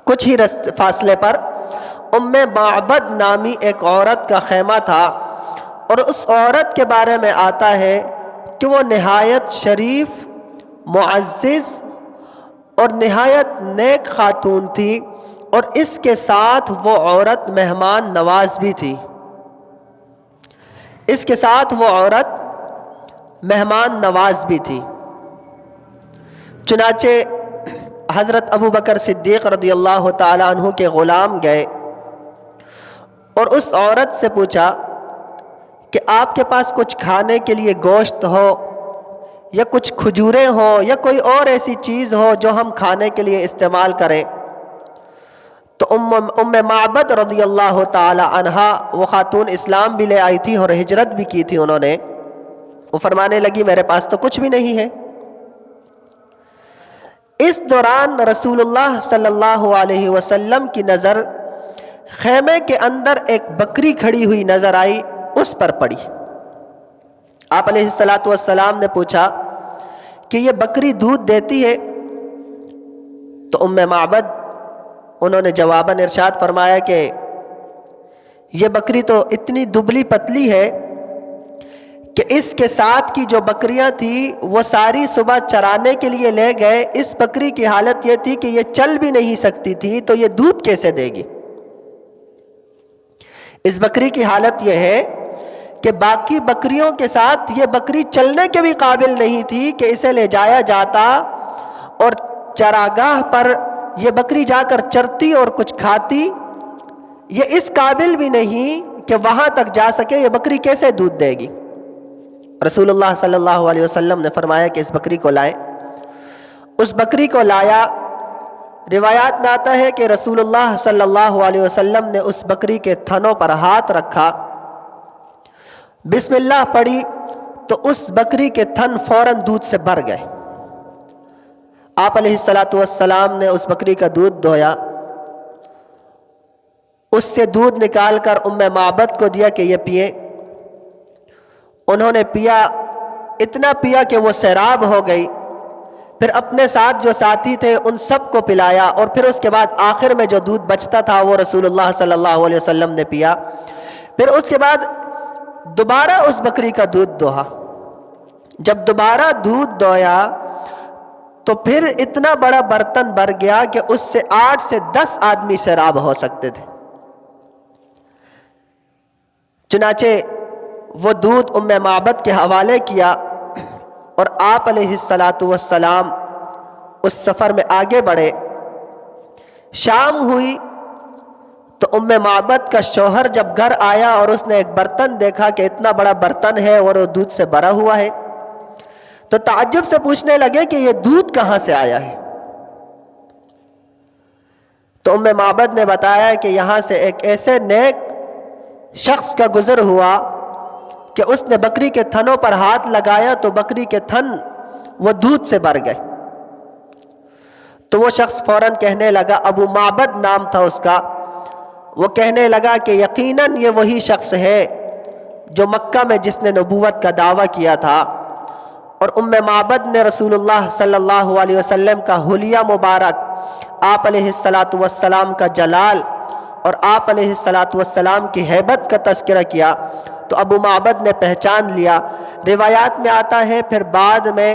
کچھ ہی فاصلے پر معبد نامی ایک عورت کا خیمہ تھا، اور اس عورت کے بارے میں آتا ہے کہ وہ نہایت شریف، معزز اور نہایت نیک خاتون تھی، اور اس کے ساتھ وہ عورت مہمان نواز بھی تھی۔ اس کے ساتھ وہ عورت مہمان نواز بھی تھی۔ چنانچہ حضرت ابو بکر صدیق رضی اللہ تعالیٰ عنہ کے غلام گئے اور اس عورت سے پوچھا کہ آپ کے پاس کچھ کھانے کے لیے گوشت ہو یا کچھ کھجوریں ہوں یا کوئی اور ایسی چیز ہو جو ہم کھانے کے لیے استعمال کریں۔ تو ام معبد رضی اللہ تعالی عنہا، وہ خاتون اسلام بھی لے آئی تھی اور ہجرت بھی کی تھی انہوں نے، وہ فرمانے لگی میرے پاس تو کچھ بھی نہیں ہے۔ اس دوران رسول اللہ صلی اللہ علیہ وسلم کی نظر خیمے کے اندر ایک بکری کھڑی ہوئی نظر آئی، اس پر پڑی۔ آپ علیہ السلام نے پوچھا کہ یہ بکری دودھ دیتی ہے؟ تو ام معبد انہوں نے جواباً ارشاد فرمایا کہ یہ بکری تو اتنی دبلی پتلی ہے کہ اس کے ساتھ کی جو بکریاں تھیں وہ ساری صبح چرانے کے لیے لے گئے، اس بکری کی حالت یہ تھی کہ یہ چل بھی نہیں سکتی تھی، تو یہ دودھ کیسے دے گی؟ اس بکری کی حالت یہ ہے کہ باقی بکریوں کے ساتھ یہ بکری چلنے کے بھی قابل نہیں تھی کہ اسے لے جایا جاتا، اور چراگاہ پر یہ بکری جا کر چرتی اور کچھ کھاتی، یہ اس قابل بھی نہیں کہ وہاں تک جا سکے، یہ بکری کیسے دودھ دے گی؟ رسول اللہ صلی اللہ علیہ وسلم نے فرمایا کہ اس بکری کو لائیں۔ اس بکری کو لایا۔ روایات میں آتا ہے کہ رسول اللہ صلی اللہ علیہ وسلم نے اس بکری کے تھنوں پر ہاتھ رکھا، بسم اللہ پڑھی، تو اس بکری کے تھن فوراً دودھ سے بھر گئے۔ آپ علیہ السلام نے اس بکری کا دودھ دھویا، اس سے دودھ نکال کر ام معبد کو دیا کہ یہ پیے۔ انہوں نے پیا، اتنا پیا کہ وہ سیراب ہو گئی۔ پھر اپنے ساتھ جو ساتھی تھے ان سب کو پلایا، اور پھر اس کے بعد آخر میں جو دودھ بچتا تھا وہ رسول اللہ صلی اللہ علیہ وسلم نے پیا۔ پھر اس کے بعد دوبارہ اس بکری کا دودھ دوہا۔ جب دوبارہ دودھ دویا تو پھر اتنا بڑا برتن بھر گیا کہ اس سے 8 سے 10 آدمی سیراب ہو سکتے تھے۔ چنانچہ وہ دودھ ام معبد کے حوالے کیا، اور آپ علیہ السلام اس سفر میں آگے بڑھے۔ شام ہوئی تو ام معبد کا شوہر جب گھر آیا اور اس نے ایک برتن دیکھا کہ اتنا بڑا برتن ہے اور وہ دودھ سے بھرا ہوا ہے، تو تعجب سے پوچھنے لگے کہ یہ دودھ کہاں سے آیا ہے؟ تو ام معبد نے بتایا کہ یہاں سے ایک ایسے نیک شخص کا گزر ہوا کہ اس نے بکری کے تھنوں پر ہاتھ لگایا تو بکری کے تھن وہ دودھ سے بھر گئے۔ تو وہ شخص فوراً کہنے لگا، ابو معبد نام تھا اس کا، وہ کہنے لگا کہ یقیناً یہ وہی شخص ہے جو مکہ میں جس نے نبوت کا دعویٰ کیا تھا۔ اور ام معبد نے رسول اللہ صلی اللہ علیہ وسلم کا حلیہ مبارک، آپ علیہ السلام کا جلال اور آپ علیہ السلام کی ہیبت کا تذکرہ کیا، تو ابو معبد نے پہچان لیا۔ روایات میں آتا ہے پھر بعد میں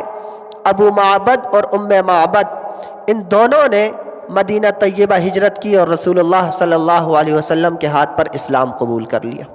ابو معبد اور ام معبد ان دونوں نے مدینہ طیبہ ہجرت کی اور رسول اللہ صلی اللہ علیہ وسلم کے ہاتھ پر اسلام قبول کر لیا۔